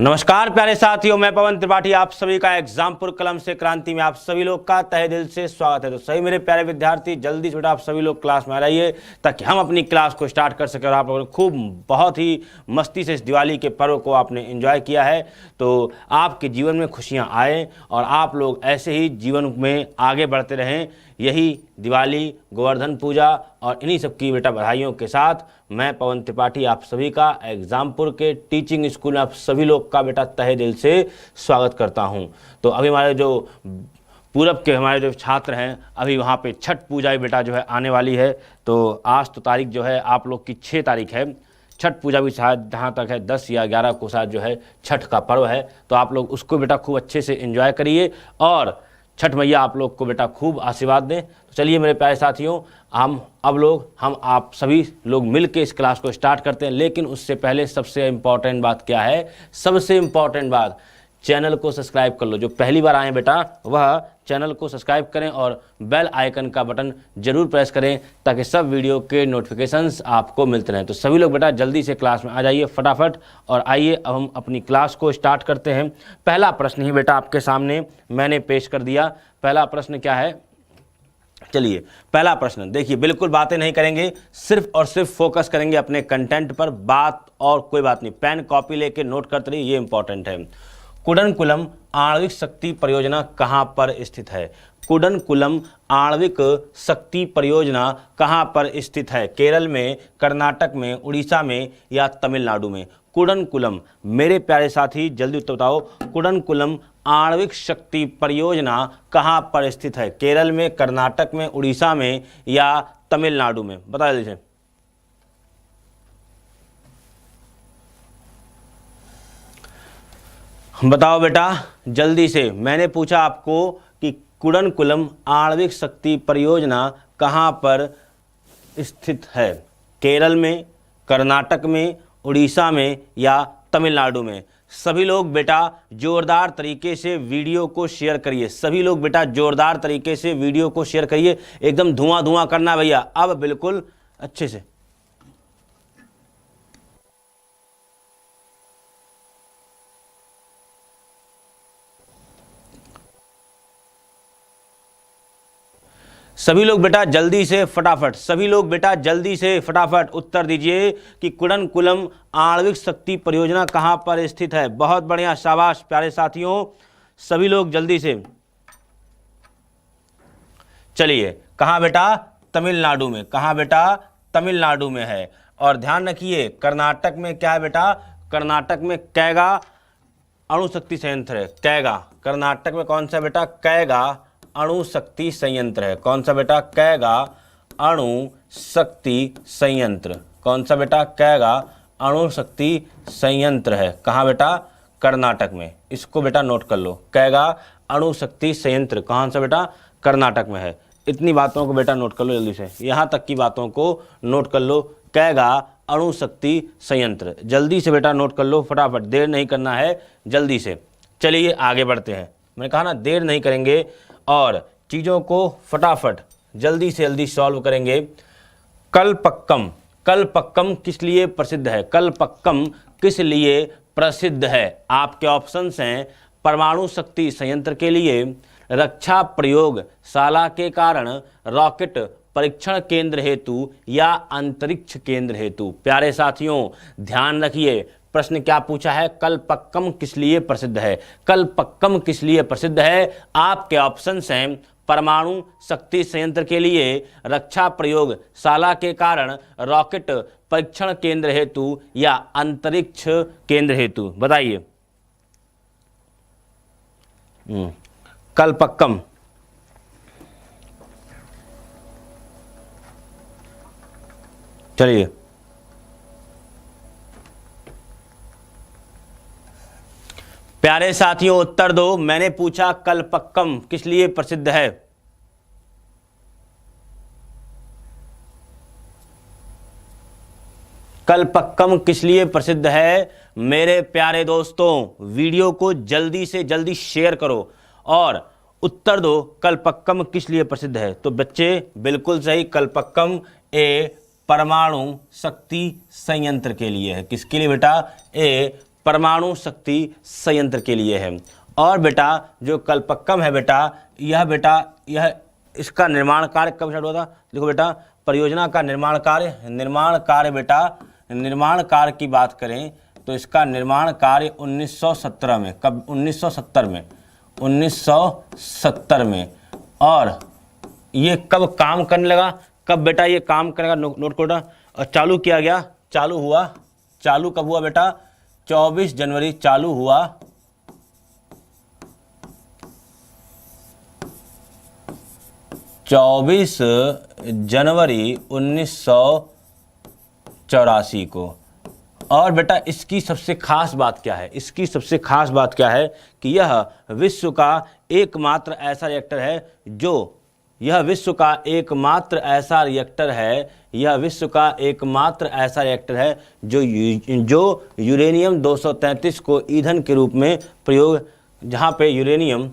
नमस्कार प्यारे साथियों, मैं पवन त्रिपाठी आप सभी का एग्जामपुर कलम से क्रांति में आप सभी लोग का तहे दिल से स्वागत है। तो सही मेरे प्यारे विद्यार्थी, जल्दी से बेटा आप सभी लोग क्लास में आ जाइए ताकि हम अपनी क्लास को स्टार्ट कर सकें। और आप लोगों ने खूब बहुत ही मस्ती से इस दिवाली के पर्व को आपने एंजॉय किया है, तो आपके जीवन में खुशियाँ आए और आप लोग ऐसे ही जीवन में आगे बढ़ते रहें। यही दिवाली, गोवर्धन पूजा और इन्हीं सब की बेटा बधाइयों के साथ मैं पवन त्रिपाठी आप सभी का एग्जामपुर के टीचिंग स्कूल में आप सभी लोग का बेटा तहे दिल से स्वागत करता हूं। तो अभी हमारे जो पूरब के हमारे जो छात्र हैं, अभी वहाँ पे छठ पूजा बेटा जो है आने वाली है। तो आज तो तारीख जो है आप लोग की 6 तारीख है। छठ पूजा भी शायद जहाँ तक है 10 या 11 को शायद जो है छठ का पर्व है। तो आप लोग उसको बेटा खूब अच्छे से एंजॉय करिए और छठ मैया आप लोग को बेटा खूब आशीर्वाद दें। तो चलिए मेरे प्यारे साथियों, हम आप सभी लोग मिल के इस क्लास को स्टार्ट करते हैं। लेकिन उससे पहले सबसे इम्पॉर्टेंट बात क्या है? सबसे इम्पॉर्टेंट बात, चैनल को सब्सक्राइब कर लो। जो पहली बार आए बेटा वह चैनल को सब्सक्राइब करें और बेल आइकन का बटन जरूर प्रेस करें ताकि सब वीडियो के नोटिफिकेशंस आपको मिलते रहें। तो सभी लोग बेटा जल्दी से क्लास में आ जाइए फटाफट और आइए अब हम अपनी क्लास को स्टार्ट करते हैं। पहला प्रश्न ही बेटा आपके सामने मैंने पेश कर दिया। पहला प्रश्न क्या है? चलिए पहला प्रश्न देखिए, बिल्कुल बातें नहीं करेंगे, सिर्फ और सिर्फ फोकस करेंगे अपने कंटेंट पर। बात और कोई बात नहीं, पेन कॉपी लेके नोट करते रहिए, ये इंपॉर्टेंट है। कुडनकुलम आणविक शक्ति परियोजना कहाँ पर स्थित है? कुडनकुलम आणविक शक्ति परियोजना कहाँ पर स्थित है? केरल में, कर्नाटक में, उड़ीसा में या तमिलनाडु में? कुडनकुलम, मेरे प्यारे साथी जल्दी उत्तर बताओ, कुडनकुलम आणविक शक्ति परियोजना कहाँ पर स्थित है? केरल में, कर्नाटक में, उड़ीसा में या तमिलनाडु में? बता दीजिए। बताओ बेटा जल्दी से। मैंने पूछा आपको कि कुडनकुलम आणविक शक्ति परियोजना कहाँ पर स्थित है? केरल में, कर्नाटक में, उड़ीसा में या तमिलनाडु में? सभी लोग बेटा जोरदार तरीके से वीडियो को शेयर करिए। सभी लोग बेटा जोरदार तरीके से वीडियो को शेयर करिए। एकदम धुआं धुआं करना भैया, अब बिल्कुल अच्छे से। सभी लोग बेटा जल्दी से फटाफट, सभी लोग बेटा जल्दी से फटाफट उत्तर दीजिए कि कुडनकुलम आणविक शक्ति परियोजना कहां पर स्थित है। बहुत बढ़िया, शाबाश प्यारे साथियों, सभी लोग जल्दी से। चलिए कहां बेटा? तमिलनाडु में। कहां बेटा? तमिलनाडु में है। और ध्यान रखिए कर्नाटक में क्या है बेटा? कर्नाटक में कैगा अणु शक्ति संयंत्र है। कैगा कर्नाटक में कौन सा बेटा? कैगा अणु शक्ति संयंत्र है। कौन सा बेटा? कैगा अणु शक्ति संयंत्र। कौन सा बेटा? कैगा अणु शक्ति संयंत्र है। कहाँ बेटा? कर्नाटक में। इसको बेटा नोट कर लो, कैगा अणु शक्ति संयंत्र कौन सा बेटा? कर्नाटक में है। इतनी बातों को बेटा नोट कर लो जल्दी से, यहाँ तक की बातों को नोट कर लो। कैगा अणु शक्ति संयंत्र, जल्दी से बेटा नोट कर लो फटाफट, देर नहीं करना है, जल्दी से। चलिए आगे बढ़ते हैं। मैंने कहा ना देर नहीं करेंगे और चीज़ों को फटाफट जल्दी से जल्दी सॉल्व करेंगे। कलपक्कम, कलपक्कम किस लिए प्रसिद्ध है? कलपक्कम किस लिए प्रसिद्ध है? आपके ऑप्शंस हैं परमाणु शक्ति संयंत्र के लिए, रक्षा प्रयोगशाला के कारण, रॉकेट परीक्षण केंद्र हेतु या अंतरिक्ष केंद्र हेतु। प्यारे साथियों ध्यान रखिए, प्रश्न क्या पूछा है? कलपक्कम किस लिए प्रसिद्ध है? कलपक्कम किस लिए प्रसिद्ध है? आपके ऑप्शंस हैं परमाणु शक्ति संयंत्र के लिए, रक्षा प्रयोगशाला के कारण, रॉकेट परीक्षण केंद्र हेतु या अंतरिक्ष केंद्र हेतु। बताइए। कलपक्कम, चलिए प्यारे साथियों उत्तर दो। मैंने पूछा कलपक्कम किस लिए प्रसिद्ध है? कलपक्कम किस लिए प्रसिद्ध है? मेरे प्यारे दोस्तों वीडियो को जल्दी से जल्दी शेयर करो और उत्तर दो कलपक्कम किस लिए प्रसिद्ध है। तो बच्चे बिल्कुल सही, कलपक्कम ए परमाणु शक्ति संयंत्र के लिए है। किसके लिए बेटा? ए परमाणु शक्ति संयंत्र के लिए है। और बेटा जो कल्पक्कम है यह इसका निर्माण कार्य कब स्टार्ट हुआ था? देखो बेटा, परियोजना का निर्माण कार्य बेटा, निर्माण कार्य की बात करें तो इसका निर्माण कार्य 1917 में, कब? 1970 में। और ये कब काम करने लगा? कब बेटा ये काम करेगा? नोट करो। और चालू किया गया, चालू कब हुआ बेटा? 24 जनवरी चालू हुआ, 24 जनवरी 1984 को। और बेटा इसकी सबसे खास बात क्या है? कि यह विश्व का एकमात्र ऐसा रिएक्टर है, जो यूरेनियम 233 को ईंधन के रूप में प्रयोग, जहाँ पे यूरेनियम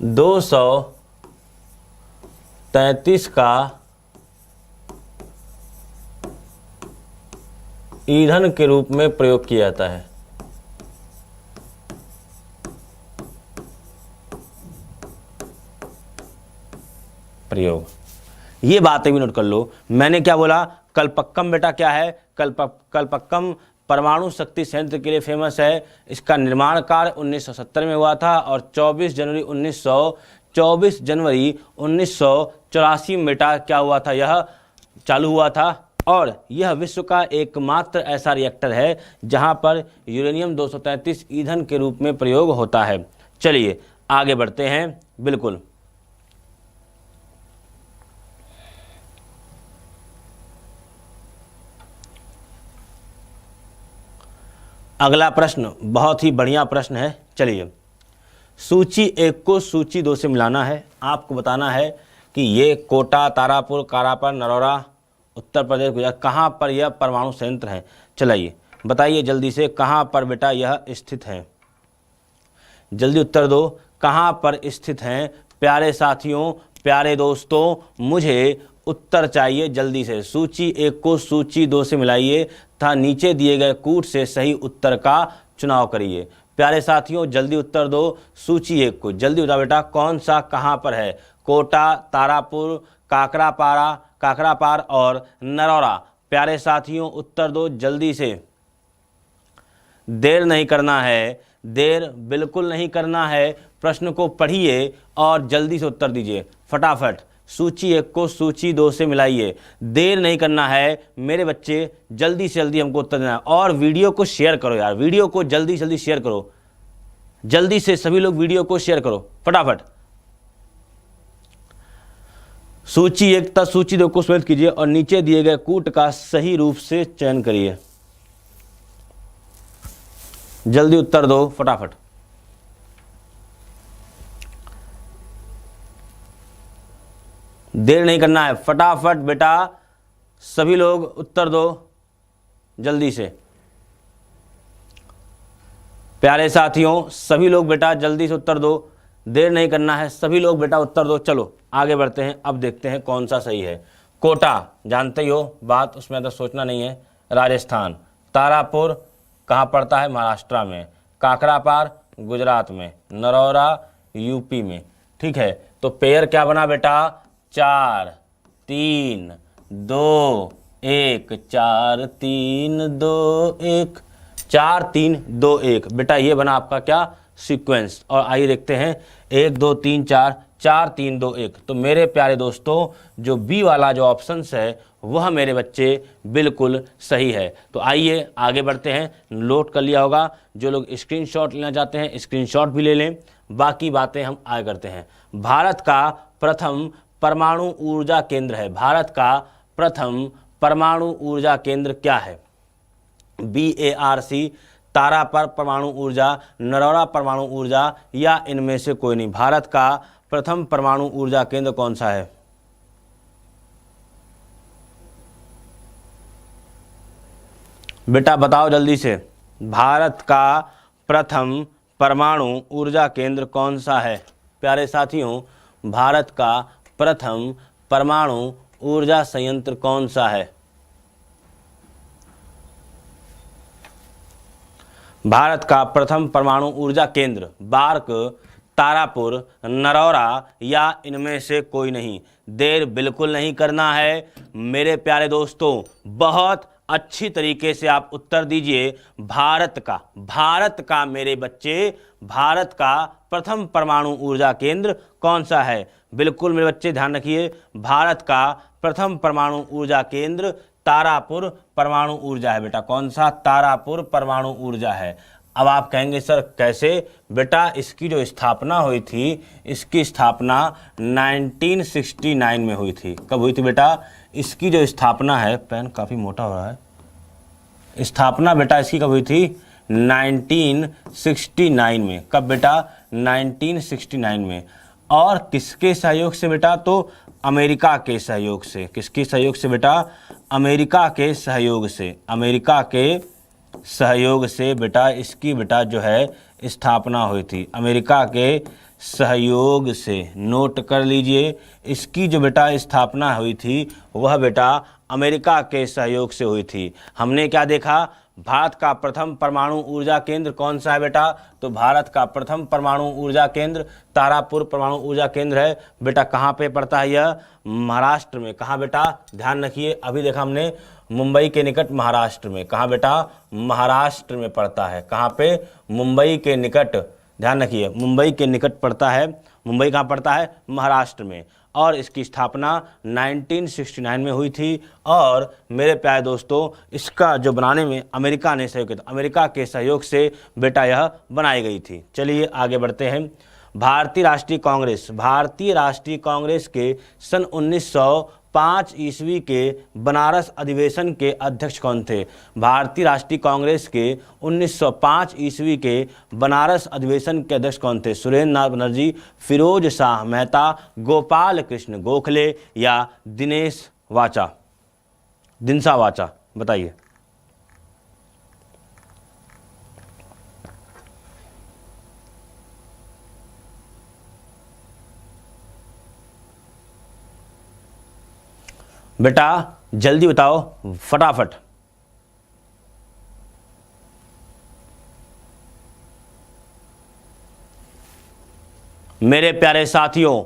233 का ईंधन के रूप में प्रयोग किया जाता है। ये बातें भी नोट कर लो। मैंने क्या बोला? कल्पक्कम बेटा क्या है? कल्पक्कम परमाणु शक्ति संयंत्र के लिए फेमस है। इसका निर्माण कार्य 1970 में हुआ था और 24 जनवरी 1984 में बेटा क्या हुआ था? यह चालू हुआ था। और यह विश्व का एकमात्र ऐसा रिएक्टर है जहां पर यूरेनियम 233 ईंधन के रूप में प्रयोग होता है। चलिए आगे बढ़ते हैं। बिल्कुल, अगला प्रश्न बहुत ही बढ़िया प्रश्न है। चलिए, सूची 1 को सूची 2 से मिलाना है। आपको बताना है कि ये कोटा, तारापुर, कारापर, नरौरा, उत्तर प्रदेश, गुजरात, कहाँ पर यह परमाणु संयंत्र है? चलिए बताइए जल्दी से, कहाँ पर बेटा यह स्थित है? जल्दी उत्तर दो, कहाँ पर स्थित हैं? प्यारे साथियों, प्यारे दोस्तों, मुझे उत्तर चाहिए जल्दी से। सूची 1 को सूची 2 से मिलाइए तथा नीचे दिए गए कूट से सही उत्तर का चुनाव करिए। प्यारे साथियों जल्दी उत्तर दो। सूची 1 को जल्दी बताओ बेटा, कौन सा कहाँ पर है? कोटा, तारापुर, काकरापार और नरौरा। प्यारे साथियों उत्तर दो जल्दी से, देर नहीं करना है, देर बिल्कुल नहीं करना है। प्रश्न को पढ़िए और जल्दी से उत्तर दीजिए फटाफट। सूची 1 को सूची 2 से मिलाइए, देर नहीं करना है मेरे बच्चे, जल्दी से जल्दी हमको उत्तर देना है। और वीडियो को शेयर करो यार, वीडियो को जल्दी से जल्दी शेयर करो, जल्दी से सभी लोग वीडियो को शेयर करो फटाफट। सूची 1 तक सूची 2 को स्वयं कीजिए और नीचे दिए गए कूट का सही रूप से चयन करिए। जल्दी उत्तर दो फटाफट। देर नहीं करना है, फटाफट बेटा सभी लोग उत्तर दो जल्दी से। प्यारे साथियों सभी लोग बेटा जल्दी से उत्तर दो, देर नहीं करना है, सभी लोग बेटा उत्तर दो। चलो आगे बढ़ते हैं, अब देखते हैं कौन सा सही है। कोटा जानते ही हो बात, उसमें तो सोचना नहीं है, राजस्थान। तारापुर कहाँ पड़ता है? महाराष्ट्र में। काकरापार गुजरात में। नरौरा यूपी में। ठीक है, तो पेयर क्या बना बेटा? 4 3 2 1, 4 3 2 1, 4 3 2 1 बेटा, ये बना आपका क्या? सीक्वेंस। और आइए देखते हैं 1 2 3 4, 4 3 2 1। तो मेरे प्यारे दोस्तों जो बी वाला जो ऑप्शन है वह मेरे बच्चे बिल्कुल सही है। तो आइए आगे बढ़ते हैं। नोट कर लिया होगा, जो लोग स्क्रीनशॉट लेना चाहते हैं स्क्रीनशॉट भी ले लें, बाकी बातें हम आगे करते हैं। भारत का प्रथम परमाणु ऊर्जा केंद्र है, भारत का प्रथम परमाणु ऊर्जा केंद्र क्या है? BARC, तारापर परमाणु ऊर्जा, नरौरा परमाणु ऊर्जा, या इनमें से कोई नहीं। भारत का प्रथम परमाणु ऊर्जा केंद्र कौन सा है? बेटा बताओ जल्दी से, भारत का प्रथम परमाणु ऊर्जा केंद्र कौन सा है? प्यारे साथियों भारत का प्रथम परमाणु ऊर्जा संयंत्र कौन सा है? भारत का प्रथम परमाणु ऊर्जा केंद्र बार्क, तारापुर, नरौरा या इनमें से कोई नहीं। देर बिल्कुल नहीं करना है मेरे प्यारे दोस्तों, बहुत अच्छी तरीके से आप उत्तर दीजिए। भारत का मेरे बच्चे, भारत का प्रथम परमाणु ऊर्जा केंद्र कौन सा है? बिल्कुल मेरे बच्चे ध्यान रखिए, भारत का प्रथम परमाणु ऊर्जा केंद्र तारापुर परमाणु ऊर्जा है बेटा। कौन सा? तारापुर परमाणु ऊर्जा है। अब आप कहेंगे सर कैसे? बेटा इसकी जो स्थापना हुई थी, इसकी स्थापना 1969 में हुई थी। कब हुई थी बेटा? इसकी जो स्थापना है, पेन काफ़ी मोटा हो रहा है, स्थापना बेटा इसकी कब हुई थी? 1969 में। कब बेटा? 1969 में। और किसके सहयोग से बेटा? तो अमेरिका के सहयोग से। किसके सहयोग से बेटा? अमेरिका के सहयोग से। अमेरिका के सहयोग से बेटा इसकी बेटा जो है स्थापना हुई थी। अमेरिका के सहयोग से, नोट कर लीजिए, इसकी जो बेटा स्थापना हुई थी वह बेटा अमेरिका के सहयोग से हुई थी। हमने क्या देखा? भारत का प्रथम परमाणु ऊर्जा केंद्र कौन सा है बेटा? तो भारत का प्रथम परमाणु ऊर्जा केंद्र तारापुर परमाणु ऊर्जा केंद्र है। बेटा कहाँ पे पड़ता है यह? महाराष्ट्र में। कहाँ बेटा? ध्यान रखिए, अभी देखा हमने मुंबई के निकट महाराष्ट्र में। कहाँ बेटा? महाराष्ट्र में पड़ता है। कहाँ पे? मुंबई के निकट। ध्यान रखिए, मुंबई के निकट पड़ता है। मुंबई कहाँ पड़ता है? महाराष्ट्र में। और इसकी स्थापना 1969 में हुई थी। और मेरे प्यारे दोस्तों, इसका जो बनाने में अमेरिका ने सहयोग किया था, अमेरिका के सहयोग से बेटा यह बनाई गई थी। चलिए आगे बढ़ते हैं। भारतीय राष्ट्रीय कांग्रेस के सन 1905 ईस्वी के बनारस अधिवेशन के अध्यक्ष कौन थे? भारतीय राष्ट्रीय कांग्रेस के 1905 ईस्वी के बनारस अधिवेशन के अध्यक्ष कौन थे? सुरेंद्र नाथ बनर्जी, फिरोज शाह मेहता, गोपाल कृष्ण गोखले या दिनसा वाचा? बताइए। बेटा जल्दी बताओ फटाफट। मेरे प्यारे साथियों,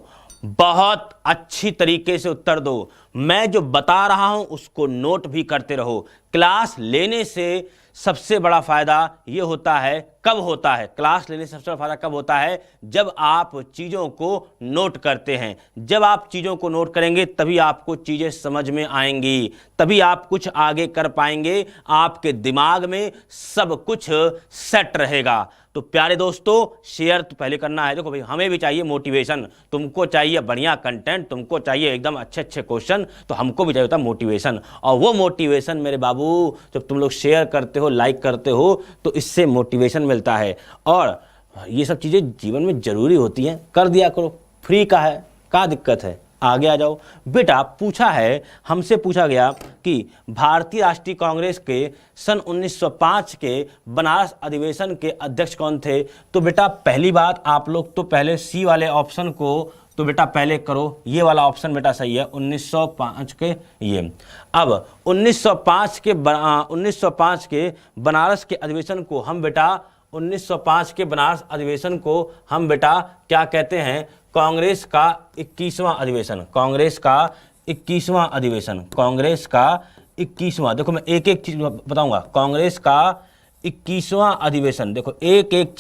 बहुत अच्छी तरीके से उत्तर दो। मैं जो बता रहा हूं उसको नोट भी करते रहो। क्लास लेने से सबसे बड़ा फायदा ये होता है, कब होता है क्लास लेने से सबसे बड़ा फायदा कब होता है? जब आप चीज़ों को नोट करते हैं। जब आप चीज़ों को नोट करेंगे तभी आपको चीज़ें समझ में आएंगी, तभी आप कुछ आगे कर पाएंगे, आपके दिमाग में सब कुछ सेट रहेगा। तो प्यारे दोस्तों, शेयर तो पहले करना है। देखो भाई, हमें भी चाहिए मोटिवेशन, तुमको चाहिए बढ़िया कंटेंट, तुमको चाहिए एकदम अच्छे अच्छे क्वेश्चन, तो हमको भी चाहिए होता मोटिवेशन। और वो मोटिवेशन मेरे बाबू जब तुम लोग शेयर करते हो, लाइक करते हो, तो इससे मोटिवेशन मिलता है। और ये सब चीज़ें जीवन में ज़रूरी होती हैं, कर दिया करो, फ्री का है, क्या दिक्कत है? आगे आ जाओ बेटा। पूछा है, हमसे पूछा गया कि भारतीय राष्ट्रीय कांग्रेस के सन 1905 के बनारस अधिवेशन के अध्यक्ष कौन थे? तो बेटा पहली बात, आप लोग तो पहले सी वाले ऑप्शन को तो बेटा पहले करो, ये वाला ऑप्शन बेटा सही है, 1905 के ये। अब 1905 के बनारस के अधिवेशन को हम बेटा 1905 के बनारस अधिवेशन को हम बेटा क्या कहते हैं? कांग्रेस का 21वां अधिवेशन। कांग्रेस का 21वां अधिवेशन। कांग्रेस का 21वां। देखो मैं एक एक चीज बताऊंगा। कांग्रेस का 21वां अधिवेशन। देखो एक एक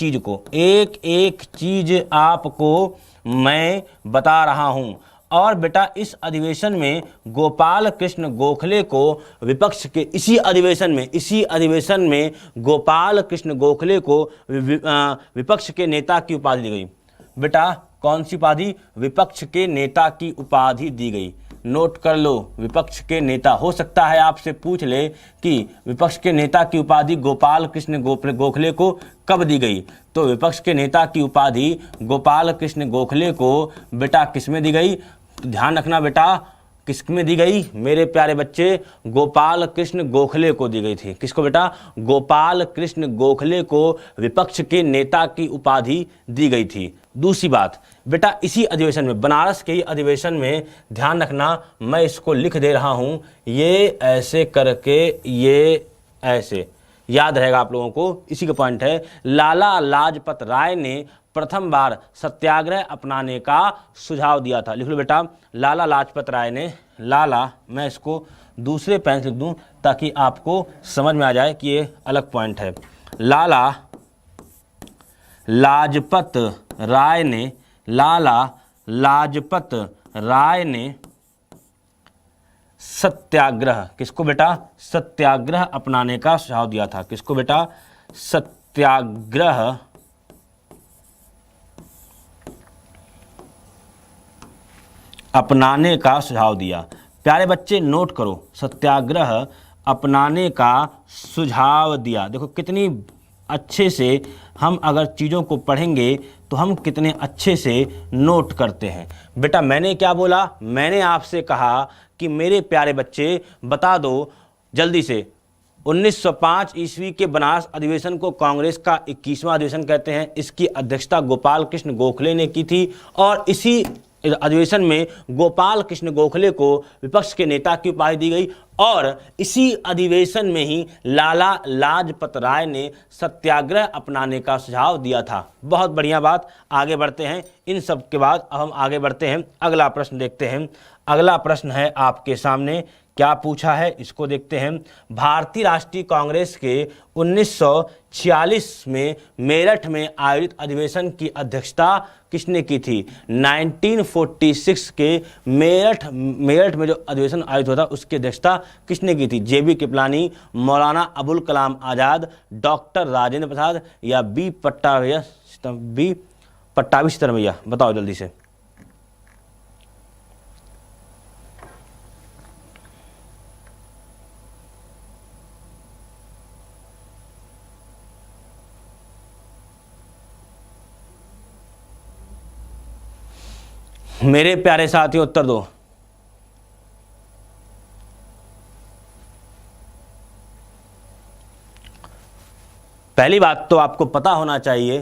चीज आपको मैं बता रहा हूं। और बेटा इस अधिवेशन में गोपाल कृष्ण गोखले को विपक्ष के इसी अधिवेशन में गोपाल कृष्ण गोखले को विपक्ष के नेता की उपाधि दी गई। बेटा कौन सी उपाधि? विपक्ष के नेता की उपाधि दी गई। नोट कर लो, विपक्ष के नेता। हो सकता है आपसे पूछ ले कि विपक्ष के नेता की उपाधि गोपाल कृष्ण गोखले को कब दी गई? तो विपक्ष के नेता की उपाधि गोपाल कृष्ण गोखले को बेटा किसमें दी गई? ध्यान रखना बेटा, किसमें दी गई मेरे प्यारे बच्चे? गोपाल कृष्ण गोखले को दी गई थी। किसको बेटा? गोपाल कृष्ण गोखले को विपक्ष के नेता की उपाधि दी गई थी। दूसरी बात बेटा, इसी अधिवेशन में, बनारस के ही अधिवेशन में, ध्यान रखना मैं इसको लिख दे रहा हूं, ये ऐसे करके, ये ऐसे याद रहेगा आप लोगों को, इसी का पॉइंट है। लाला लाजपत राय ने प्रथम बार सत्याग्रह अपनाने का सुझाव दिया था। लिख लो बेटा, लाला लाजपत राय ने, लाला, मैं इसको दूसरे पेन से लिख दूं ताकि आपको समझ में आ जाए कि ये अलग पॉइंट है। लाला लाजपत राय ने, लाला लाजपत राय ने सत्याग्रह, किसको बेटा? सत्याग्रह अपनाने का सुझाव दिया था। किसको बेटा? सत्याग्रह अपनाने का सुझाव दिया। प्यारे बच्चे नोट करो, सत्याग्रह अपनाने का सुझाव दिया। देखो कितनी अच्छे से हम अगर चीज़ों को पढ़ेंगे तो हम कितने अच्छे से नोट करते हैं। बेटा मैंने क्या बोला? मैंने आपसे कहा कि मेरे प्यारे बच्चे बता दो जल्दी से, 1905 ईस्वी के बनारस अधिवेशन को कांग्रेस का 21वां अधिवेशन कहते हैं। इसकी अध्यक्षता गोपाल कृष्ण गोखले ने की थी और इसी अधिवेशन में गोपाल कृष्ण गोखले को विपक्ष के नेता की उपाधि दी गई और इसी अधिवेशन में ही लाला लाजपत राय ने सत्याग्रह अपनाने का सुझाव दिया था। बहुत बढ़िया बात, आगे बढ़ते हैं। इन सब के बाद अब हम आगे बढ़ते हैं, अगला प्रश्न देखते हैं। अगला प्रश्न है आपके सामने, क्या पूछा है इसको देखते हैं। भारतीय राष्ट्रीय कांग्रेस के 1946 में मेरठ में आयोजित अधिवेशन की अध्यक्षता किसने की थी? 1946 के मेरठ में जो अधिवेशन आयोजित हुआ था उसकी अध्यक्षता किसने की थी? जेबी कृपलानी, मौलाना अबुल कलाम आज़ाद, डॉक्टर राजेंद्र प्रसाद या बी पट्टाभी सितरमैया? बताओ जल्दी से। मेरे प्यारे साथियों उत्तर दो। पहली बात तो आपको पता होना चाहिए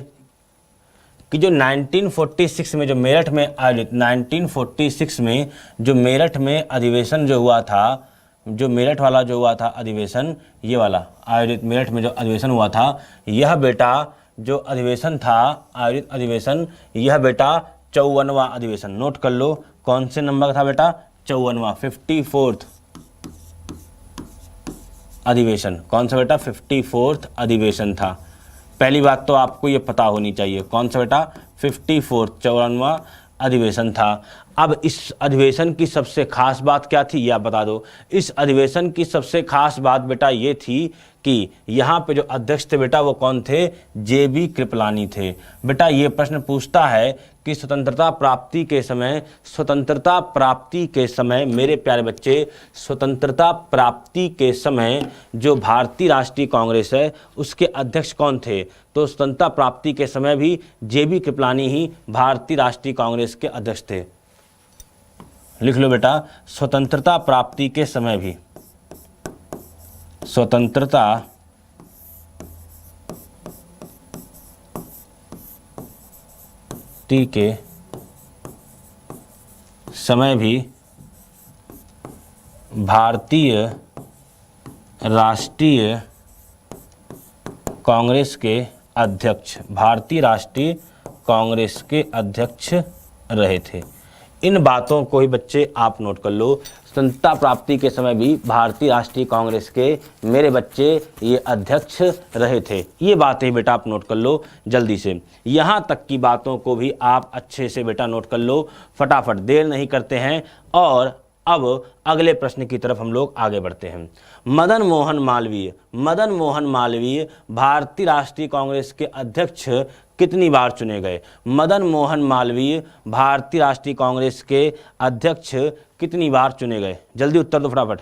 कि जो 1946 में जो मेरठ में आयोजित 1946 में जो मेरठ में अधिवेशन जो हुआ था, जो मेरठ वाला जो हुआ था अधिवेशन, ये वाला आयोजित मेरठ में जो अधिवेशन हुआ था, यह बेटा जो अधिवेशन था, आयोजित अधिवेशन, यह बेटा 54वां अधिवेशन। नोट कर लो कौन से नंबर का था बेटा? 54वां, 54th अधिवेशन। कौन सा बेटा? 54th अधिवेशन था। पहली बात तो आपको ये पता होनी चाहिए, कौन सा बेटा? 54th 54वां अधिवेशन था। अब इस अधिवेशन की सबसे खास बात क्या थी, यह बता दो। इस अधिवेशन की सबसे खास बात बेटा ये थी कि यहाँ पे जो अध्यक्ष थे बेटा वो कौन थे? जेबी कृपलानी थे। बेटा ये प्रश्न पूछता है कि स्वतंत्रता प्राप्ति के समय मेरे प्यारे बच्चे, स्वतंत्रता प्राप्ति के समय जो भारतीय राष्ट्रीय कांग्रेस है उसके अध्यक्ष कौन थे? तो स्वतंत्रता प्राप्ति के समय भी जेबी कृपलानी ही भारतीय राष्ट्रीय कांग्रेस के अध्यक्ष थे। लिख लो बेटा, स्वतंत्रता प्राप्ति के समय भी, स्वतंत्रता के समय भी भारतीय राष्ट्रीय कांग्रेस के अध्यक्ष, भारतीय राष्ट्रीय कांग्रेस के अध्यक्ष रहे थे। इन बातों को ही बच्चे आप नोट कर लो। स्वतंत्रता प्राप्ति के समय भी भारतीय राष्ट्रीय कांग्रेस के मेरे बच्चे ये अध्यक्ष रहे थे। ये बातें बेटा आप नोट कर लो जल्दी से। यहाँ तक की बातों को भी आप अच्छे से बेटा नोट कर लो, फटाफट, देर नहीं करते हैं। और अब अगले प्रश्न की तरफ हम लोग आगे बढ़ते हैं। मदन मोहन मालवीय भारतीय राष्ट्रीय कांग्रेस के अध्यक्ष कितनी बार चुने गए? मदन मोहन मालवीय भारतीय राष्ट्रीय कांग्रेस के अध्यक्ष कितनी बार चुने गए? जल्दी उत्तर दो फटाफट।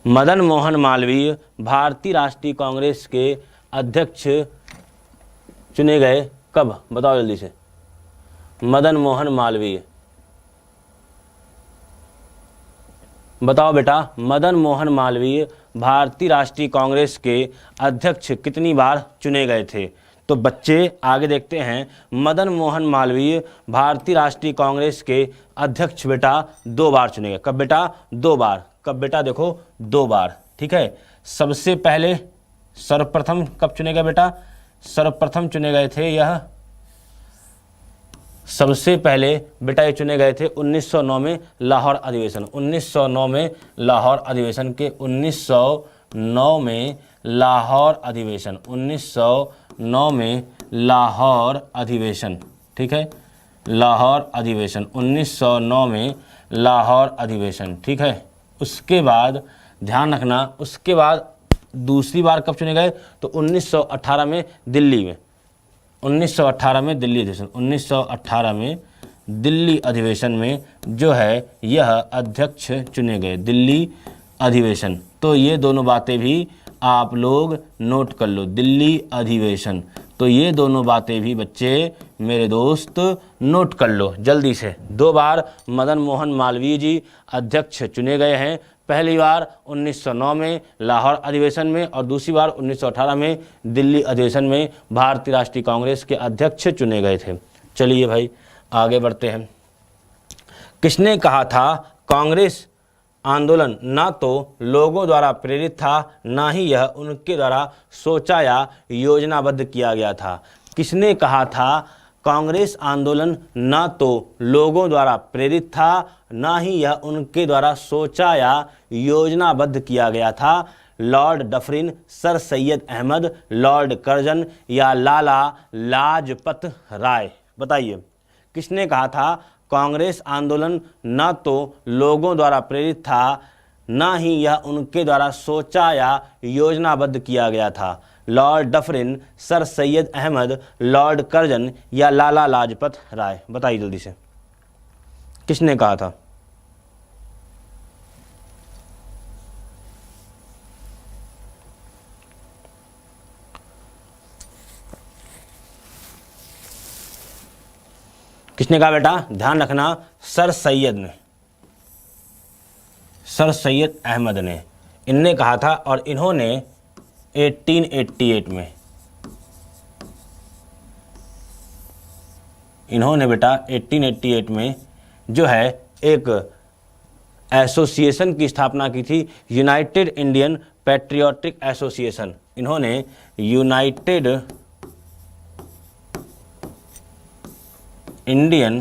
मदन मोहन मालवीय भारतीय राष्ट्रीय कांग्रेस के अध्यक्ष चुने गए कब? बताओ जल्दी से। मदन मोहन मालवीय। बताओ बेटा, मदन मोहन मालवीय भारतीय राष्ट्रीय कांग्रेस के अध्यक्ष कितनी बार चुने गए थे? तो बच्चे आगे देखते हैं, मदन मोहन मालवीय भारतीय राष्ट्रीय कांग्रेस के अध्यक्ष बेटा 2 बार चुने गए। कब बेटा? 2 बार। कब बेटा? देखो 2 बार। ठीक है। सबसे पहले सर्वप्रथम कब चुने गए बेटा? सर्वप्रथम चुने गए थे यह, सबसे पहले बेटा ये चुने गए थे 1909 में लाहौर अधिवेशन। 1909 में लाहौर अधिवेशन के 1909 में लाहौर अधिवेशन 1909 में लाहौर अधिवेशन। ठीक है, लाहौर अधिवेशन 1909 में लाहौर अधिवेशन। ठीक है। उसके बाद ध्यान रखना, उसके बाद दूसरी बार कब चुने गए? तो 1918 में दिल्ली में, 1918 में दिल्ली अधिवेशन, 1918 में दिल्ली अधिवेशन में जो है यह अध्यक्ष चुने गए, दिल्ली अधिवेशन। तो ये दोनों बातें भी आप लोग नोट कर लो, दिल्ली अधिवेशन। तो ये दोनों बातें भी बच्चे मेरे दोस्त नोट कर लो जल्दी से। 2 बार मदन मोहन मालवीय जी अध्यक्ष चुने गए हैं। पहली बार 1909 में लाहौर अधिवेशन में और दूसरी बार 1918 में दिल्ली अधिवेशन में भारतीय राष्ट्रीय कांग्रेस के अध्यक्ष चुने गए थे। चलिए भाई आगे बढ़ते हैं। किसने कहा था कांग्रेस आंदोलन ना तो लोगों द्वारा प्रेरित था, ना ही यह उनके द्वारा सोचा या योजनाबद्ध किया गया था? किसने कहा था कांग्रेस आंदोलन ना तो लोगों द्वारा प्रेरित था, ना ही यह उनके द्वारा सोचा या योजनाबद्ध किया गया था? Lord Dufferin, sir Syed Ahmad, lord Curzon या लाला लाजपत राय? बताइए, किसने कहा था कांग्रेस आंदोलन ना तो लोगों द्वारा प्रेरित था, ना ही यह उनके द्वारा सोचा या योजनाबद्ध किया गया था? Lord Dufferin, sir Syed Ahmad, lord Curzon या लाला लाजपत राय? बताइए जल्दी से, किसने कहा था? किसने कहा बेटा? ध्यान रखना, सर सैयद ने, सर सैयद अहमद ने, इनने कहा था। और इन्होंने 1888 में, इन्होंने बेटा 1888 में जो है एक एसोसिएशन की स्थापना की थी, यूनाइटेड इंडियन पैट्रियोटिक एसोसिएशन। इन्होंने United Indian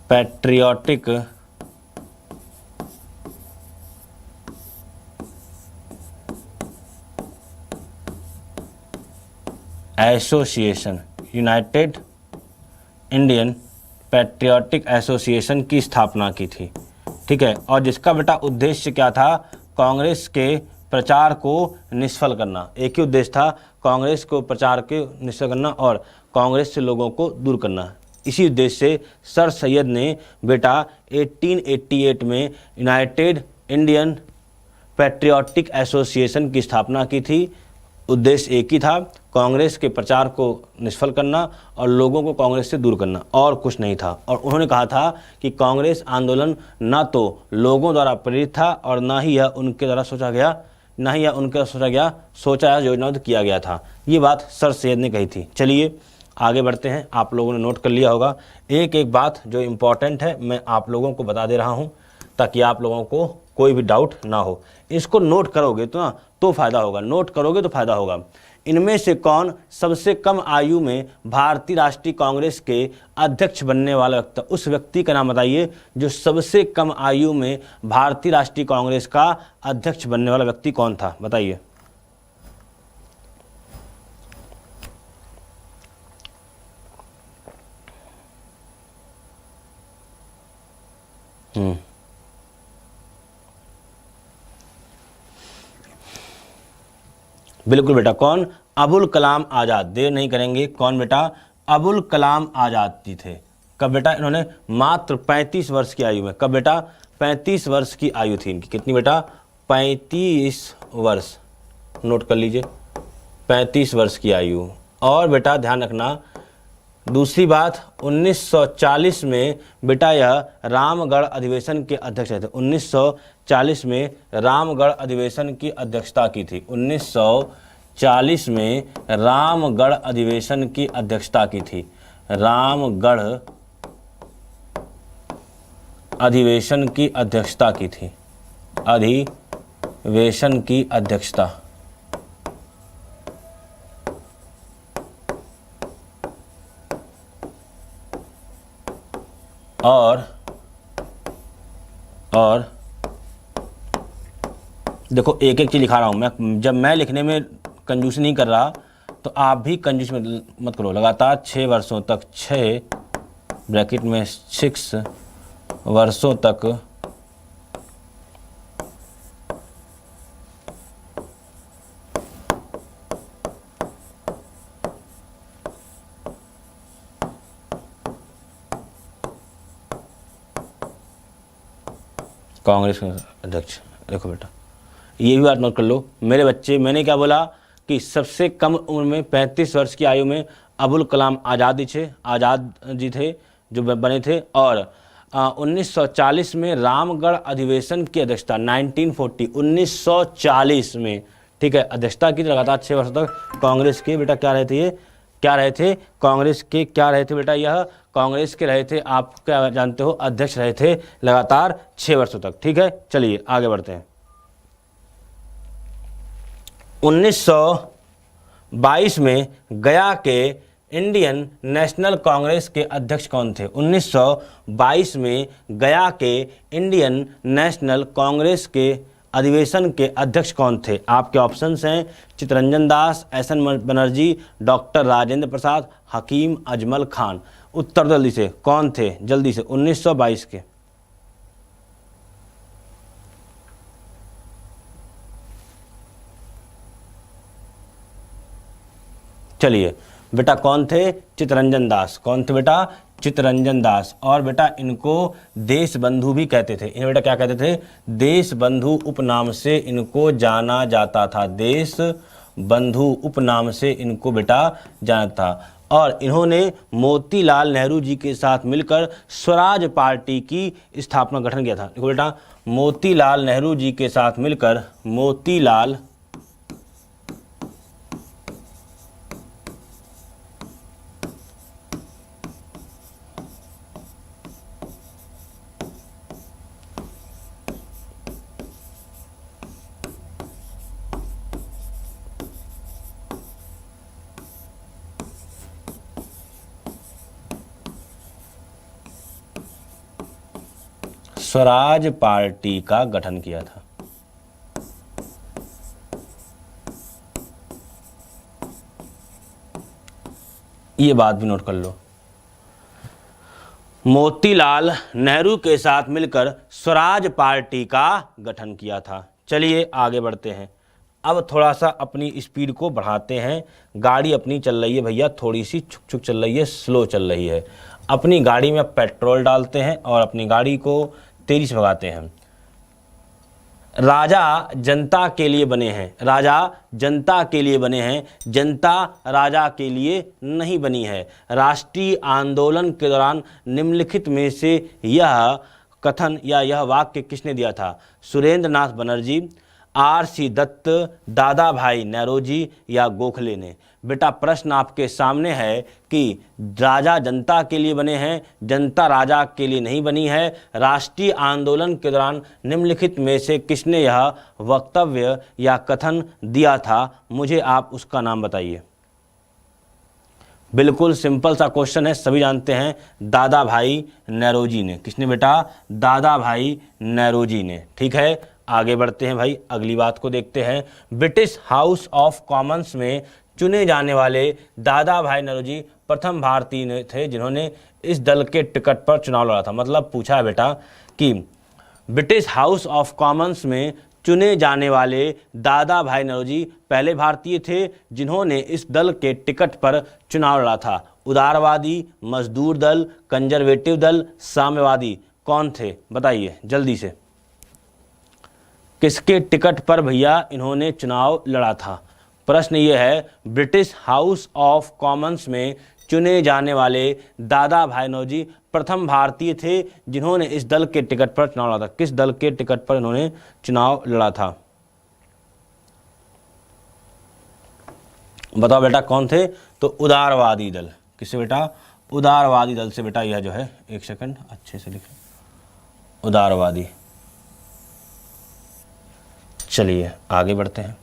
patriotic association, United Indian patriotic association की स्थापना की थी। ठीक है। और जिसका बेटा उद्देश्य क्या था? कांग्रेस के प्रचार को निष्फल करना। एक ही उद्देश्य था, कांग्रेस को प्रचार के निष्फल करना और कांग्रेस से लोगों को दूर करना। इसी उद्देश्य से सर सैयद ने बेटा 1888 में यूनाइटेड इंडियन पैट्रियोटिक एसोसिएशन की स्थापना की थी। उद्देश्य एक ही था, कांग्रेस के प्रचार को निष्फल करना और लोगों को कांग्रेस से दूर करना, और कुछ नहीं था। और उन्होंने कहा था कि कांग्रेस आंदोलन ना तो लोगों द्वारा प्रेरित था और ना ही यह उनके द्वारा सोचा गया, सोचा या योजनाबद्ध किया गया था। ये बात सर सैयद ने कही थी। चलिए आगे बढ़ते हैं। आप लोगों ने नोट कर लिया होगा, एक एक बात जो इम्पॉर्टेंट है मैं आप लोगों को बता दे रहा हूँ ताकि आप लोगों को कोई भी डाउट ना हो। इसको नोट करोगे तो फ़ायदा होगा, नोट करोगे तो फ़ायदा होगा। इनमें से कौन सबसे कम आयु में भारतीय राष्ट्रीय कांग्रेस के अध्यक्ष बनने वाला व्यक्ति? उस व्यक्ति का नाम बताइए जो सबसे कम आयु में भारतीय राष्ट्रीय कांग्रेस का अध्यक्ष बनने वाला व्यक्ति कौन था? बताइए। बिल्कुल बेटा, कौन? अबुल कलाम आज़ाद। देर नहीं करेंगे, कौन बेटा? अबुल कलाम आज़ाद जी थे। कब बेटा? इन्होंने मात्र 35 वर्ष की आयु में, कब बेटा? 35 वर्ष की आयु थी इनकी। कितनी बेटा? 35 वर्ष नोट कर लीजिए, 35 वर्ष की आयु। और बेटा ध्यान रखना दूसरी बात, 1940 में बेटा यह रामगढ़ अधिवेशन के अध्यक्ष रहे थे। 1940 में रामगढ़ अधिवेशन की अध्यक्षता की थी। 1940 में रामगढ़ अधिवेशन की अध्यक्षता की थी। रामगढ़ अधिवेशन की अध्यक्षता की थी। अधिवेशन की अध्यक्षता। और देखो एक एक चीज लिखा रहा हूं मैं, जब मैं लिखने में कंजूसी नहीं कर रहा तो आप भी कंजूस मत करो। लगातार 6 वर्षों तक, 6 ब्रैकेट में 6 वर्षों तक कांग्रेस के अध्यक्ष। देखो बेटा ये भी बात नोट कर लो मेरे बच्चे, मैंने क्या बोला कि सबसे कम उम्र में 35 वर्ष की आयु में अबुल कलाम आज़ाद जी थे जो बने थे। और 1940 में रामगढ़ अधिवेशन की अध्यक्षता 1940 में, ठीक है, अध्यक्षता की। लगातार 6 वर्षों तक कांग्रेस के बेटा क्या रहे थे, ये क्या रहे थे, कांग्रेस के क्या रहे थे बेटा, यह कांग्रेस के रहे थे, आप क्या जानते हो, अध्यक्ष रहे थे लगातार 6 वर्षों तक। ठीक है, चलिए आगे बढ़ते हैं। 1922 में गया के इंडियन नेशनल कांग्रेस के अध्यक्ष कौन थे? 1922 में गया के इंडियन नेशनल कांग्रेस के अधिवेशन के अध्यक्ष कौन थे? आपके ऑप्शंस हैं चित्तरंजन दास, एस.एन. बनर्जी, डॉक्टर राजेंद्र प्रसाद, हकीम अजमल खान। उत्तर जल्दी से कौन थे, जल्दी से 1922 के। चलिए बेटा कौन थे? चित्तरंजन दास। कौन थे बेटा? चित्तरंजन दास। और बेटा इनको देश बंधु भी कहते थे। इन्हें बेटा क्या कहते थे? देश बंधु उपनाम से इनको जाना जाता था। देश बंधु उपनाम से इनको बेटा जाना था। और इन्होंने मोतीलाल नेहरू जी के साथ मिलकर स्वराज पार्टी की स्थापना गठन किया था। देखो बेटा मोतीलाल नेहरू जी के साथ मिलकर मोतीलाल स्वराज पार्टी का गठन किया था। ये बात भी नोट कर लो, मोतीलाल नेहरू के साथ मिलकर स्वराज पार्टी का गठन किया था। चलिए आगे बढ़ते हैं। अब थोड़ा सा अपनी स्पीड को बढ़ाते हैं। गाड़ी अपनी चल रही है भैया, थोड़ी सी छुक छुक चल रही है, स्लो चल रही है। अपनी गाड़ी में पेट्रोल डालते हैं और अपनी गाड़ी को तेजी से भगाते हैं। राजा जनता के लिए बने हैं। राजा जनता के लिए बने हैं, जनता राजा के लिए नहीं बनी है। राष्ट्रीय आंदोलन के दौरान निम्नलिखित में से यह कथन या यह वाक्य किसने दिया था? सुरेंद्र नाथ बनर्जी, R.C. दत्त, दादा भाई नौरोजी या गोखले ने। बेटा प्रश्न आपके सामने है कि राजा जनता के लिए बने हैं, जनता राजा के लिए नहीं बनी है। राष्ट्रीय आंदोलन के दौरान निम्नलिखित में से किसने यह वक्तव्य या कथन दिया था? मुझे आप उसका नाम बताइए। बिल्कुल सिंपल सा क्वेश्चन है, सभी जानते हैं, दादा भाई नौरोजी ने। किसने बेटा? दादा भाई नौरोजी ने। ठीक है, आगे बढ़ते हैं भाई, अगली बात को देखते हैं। ब्रिटिश हाउस ऑफ कॉमन्स में चुने जाने वाले दादा भाई नौरोजी प्रथम भारतीय थे जिन्होंने इस दल के टिकट पर चुनाव लड़ा था। मतलब पूछा है बेटा कि ब्रिटिश हाउस ऑफ कॉमन्स में चुने जाने वाले दादा भाई नौरोजी पहले भारतीय थे जिन्होंने इस दल के टिकट पर चुनाव लड़ा था। उदारवादी, मजदूर दल, कंजर्वेटिव दल, साम्यवादी कौन थे? बताइए जल्दी से, किसके टिकट पर भैया इन्होंने चुनाव लड़ा था? प्रश्न ये है, ब्रिटिश हाउस ऑफ कॉमन्स में चुने जाने वाले दादा भाई नौरोजी प्रथम भारतीय थे जिन्होंने इस दल के टिकट पर चुनाव लड़ा था। किस दल के टिकट पर इन्होंने चुनाव लड़ा था? बताओ बेटा कौन थे? तो उदारवादी दल। किससे बेटा? उदारवादी दल से बेटा यह जो है, एक सेकंड अच्छे से लिखें, उदारवादी। चलिए आगे बढ़ते हैं।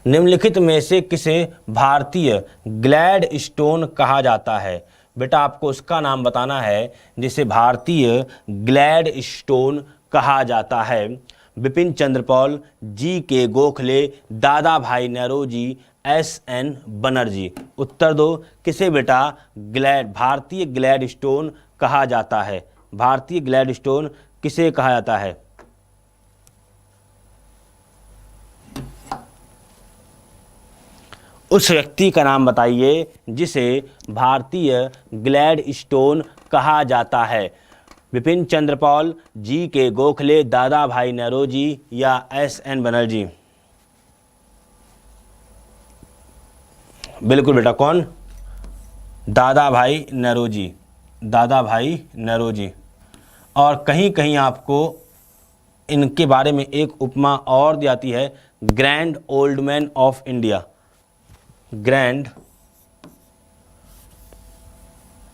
निम्नलिखित में से किसे भारतीय ग्लैडस्टोन कहा जाता है? बेटा आपको उसका नाम बताना है जिसे भारतीय ग्लैडस्टोन कहा जाता है। बिपिन चंद्र पाल, जी के गोखले, दादा भाई नौरोजी, एस.एन. बनर्जी। उत्तर दो, किसे बेटा भारतीय ग्लैडस्टोन कहा जाता है? भारतीय ग्लैडस्टोन किसे कहा जाता है? उस व्यक्ति का नाम बताइए जिसे भारतीय ग्लैडस्टोन कहा जाता है। बिपिन चंद्र पाल, जी के गोखले, दादा भाई नौरोजी या एस.एन. बनर्जी? बिल्कुल बेटा, कौन? दादा भाई नौरोजी, दादा भाई नौरोजी। और कहीं कहीं आपको इनके बारे में एक उपमा और दी जाती है, grand old man of India. Grand,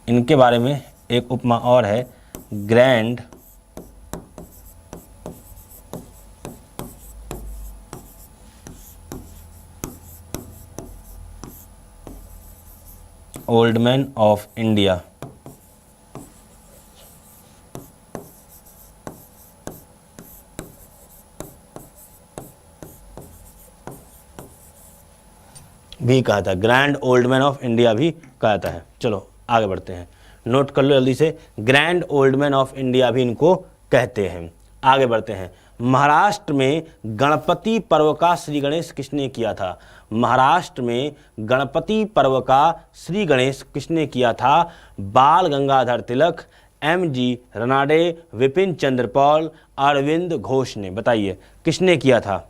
इनके बारे में एक उपमा और है, grand old man of India. भी कहा था, grand old man of India भी कहा था है। चलो आगे बढ़ते हैं, नोट कर लो जल्दी से, grand old man of India भी इनको कहते हैं। आगे बढ़ते हैं। महाराष्ट्र में गणपति पर्व का श्री गणेश किसने किया था? महाराष्ट्र में गणपति पर्व का श्री गणेश किसने किया था? बाल गंगाधर तिलक, एम.जी. रनाडे, विपिन चंद्र पाल, अरविंद घोष ने। बताइए किसने किया था?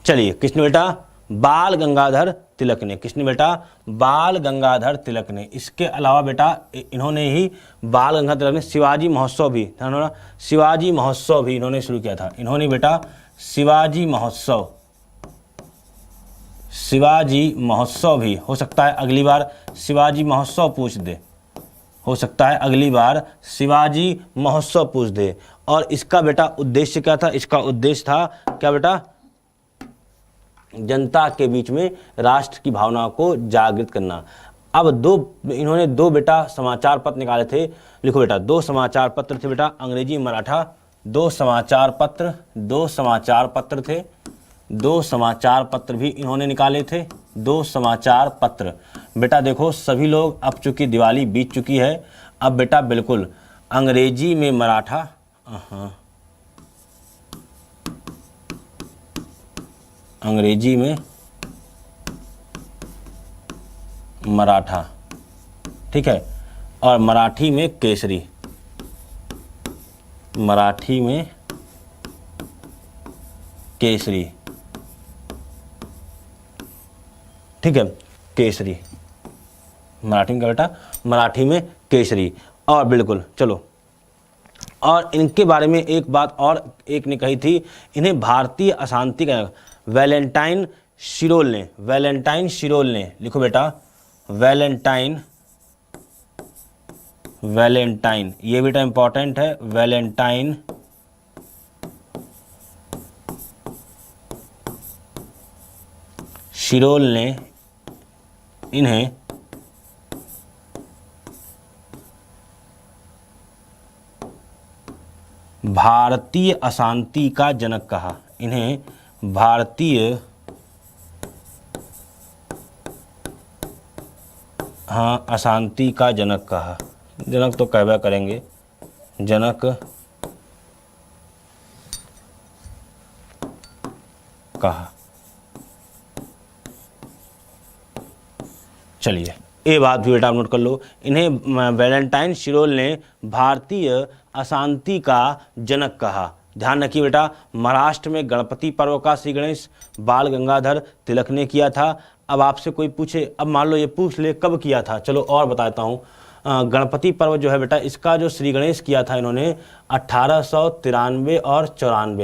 चलिए, किसने बेटा? बाल गंगाधर तिलक ने। किसने बेटा? बाल गंगाधर तिलक ने। इसके अलावा बेटा इन्होंने ही बाल गंगाधर तिलक ने शिवाजी महोत्सव भी, शिवाजी महोत्सव भी इन्होंने शुरू किया था। इन्होंने बेटा शिवाजी महोत्सव, शिवाजी महोत्सव भी, हो सकता है अगली बार शिवाजी महोत्सव पूछ दे, हो सकता है अगली बार शिवाजी महोत्सव पूछ दे। और इसका बेटा उद्देश्य क्या था? इसका उद्देश्य था क्या बेटा? जनता के बीच में राष्ट्र की भावना को जागृत करना। अब इन्होंने दो बेटा समाचार पत्र निकाले थे। लिखो बेटा, दो समाचार पत्र थे बेटा, अंग्रेजी मराठा। दो समाचार पत्र थे, दो समाचार पत्र भी इन्होंने निकाले थे, दो समाचार पत्र। बेटा देखो सभी लोग, अब चूंकि दिवाली बीत चुकी है, अब बेटा बिल्कुल अंग्रेजी में मराठा, अंग्रेजी में मराठा, ठीक है, और मराठी में केसरी, मराठी में केसरी, ठीक है, केसरी, मराठी में क्या बेटा? मराठी में केसरी। और बिल्कुल चलो, और इनके बारे में एक बात और एक ने कही थी, इन्हें भारतीय अशांति का, वैलेंटाइन शिरोल ने, वैलेंटाइन शिरोल ने। लिखो बेटा वैलेंटाइन, वैलेंटाइन, ये बेटा इंपॉर्टेंट है, वैलेंटाइन शिरोल ने इन्हें भारतीय अशांति का जनक कहा। इन्हें भारतीय अशांति का जनक कहा, जनक तो कहवा करेंगे, जनक कहा। चलिए ये बात भी बेटा नोट कर लो, इन्हें वैलेंटाइन शिरोल ने भारतीय अशांति का जनक कहा। ध्यान रखिए बेटा, महाराष्ट्र में गणपति पर्व का श्री गणेश बाल गंगाधर तिलक ने किया था। अब आपसे कोई पूछे, अब मान लो ये पूछ ले कब किया था, चलो और बताता हूँ। गणपति पर्व जो है बेटा, इसका जो श्री गणेश किया था इन्होंने 1893 और 94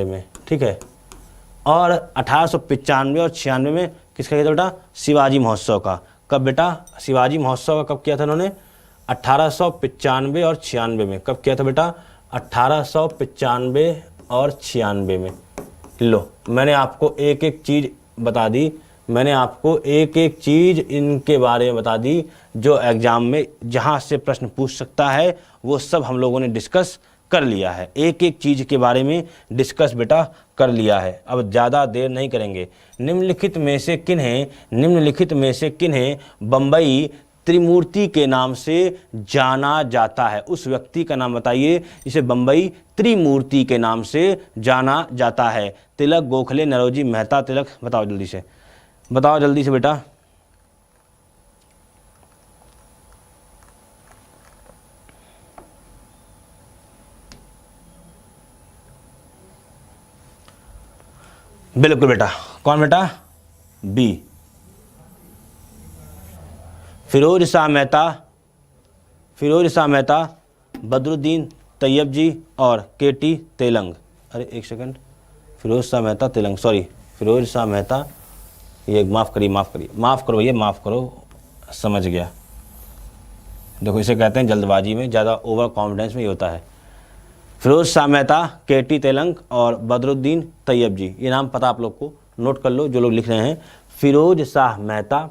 में, ठीक है। और 1895 और 96 में किसका किया था बेटा, शिवाजी महोत्सव का। कब बेटा, शिवाजी महोत्सव का कब किया था इन्होंने, 1895 और 96 में। कब किया था बेटा, 1895 और 96 में। लो मैंने आपको एक एक चीज़ बता दी, मैंने आपको एक एक चीज़ इनके बारे में बता दी जो एग्जाम में जहाँ से प्रश्न पूछ सकता है वो सब हम लोगों ने डिस्कस कर लिया है। एक एक चीज़ के बारे में डिस्कस बेटा कर लिया है। अब ज़्यादा देर नहीं करेंगे। निम्नलिखित में से किन्हें बम्बई त्रिमूर्ति के नाम से जाना जाता है। उस व्यक्ति का नाम बताइए जिसे बम्बई त्रिमूर्ति के नाम से जाना जाता है। तिलक, गोखले, नरोजी, मेहता, तिलक। बताओ जल्दी से, बताओ जल्दी से बेटा। बिल्कुल बेटा, कौन बेटा, बी, फिरोज शाह मेहता, बदरुद्दीन तैयब जी और केटी तेलंग। अरे एक सेकंड, फिरोज शाह मेहता, ये माफ़ करो भैया, माफ़ करो, समझ गया। देखो इसे कहते हैं जल्दबाजी में, ज़्यादा ओवर कॉन्फिडेंस में ये होता है। फिरोज शाह मेहता, केटी तेलंग और बदरुद्दीन तैयब जी, ये नाम पता आप लोग को, नोट कर लो जो लोग लिख रहे हैं। फिरोज शाह मेहता,